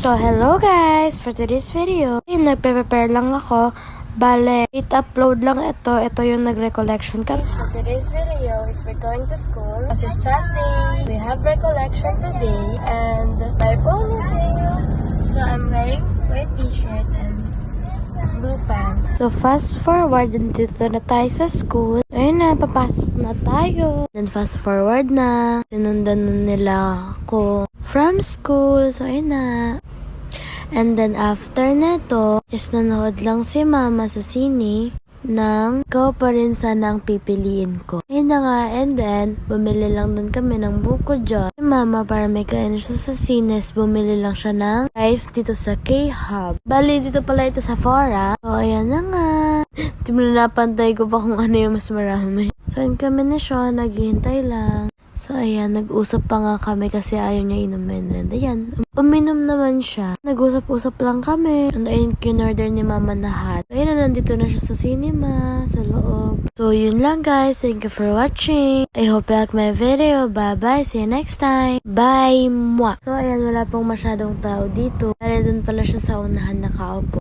So, hello guys! For today's video, nagpe-prepare lang ako. Bale, it-upload lang ito. Ito yung nag-recollection kami. For today's video is we're going to school. Kasi Sunday, we have recollection today. And my ponytail. So, I'm wearing white t-shirt and blue pants. So, fast forward, nandito na tayo sa school. Ayun na, papasok na tayo. Then, fast forward na. Sinundan na nila ako from school. So, ayun na. And then, after neto, is nanood lang si mama sa sine ng ikaw pa rin sana ang pipiliin ko. Ayun na nga, and then, bumili lang din kami ng buko dyan. Si mama, para may kain siya sa sines, bumili lang siya ng rice dito sa K-Hub. Bali, dito pala ito sa Fora. So, ayan na nga. Napantay ko pa kung ano yung mas marami. So, ayun kami na siya, naghihintay lang. So, ayan, nag-usap pa nga kami kasi ayaw niya inumin. And ayan, uminom naman siya. Nag-usap-usap lang kami. And ayun, kinorder ni mama na hot. Ayun na, nandito na siya sa cinema, sa loob. So, yun lang guys. Thank you for watching. I hope you like my video. Bye-bye. See you next time. Bye! Mwah! So, ayan, wala pong masyadong tao dito. Dahil dun pala siya sa unahan nakaupo.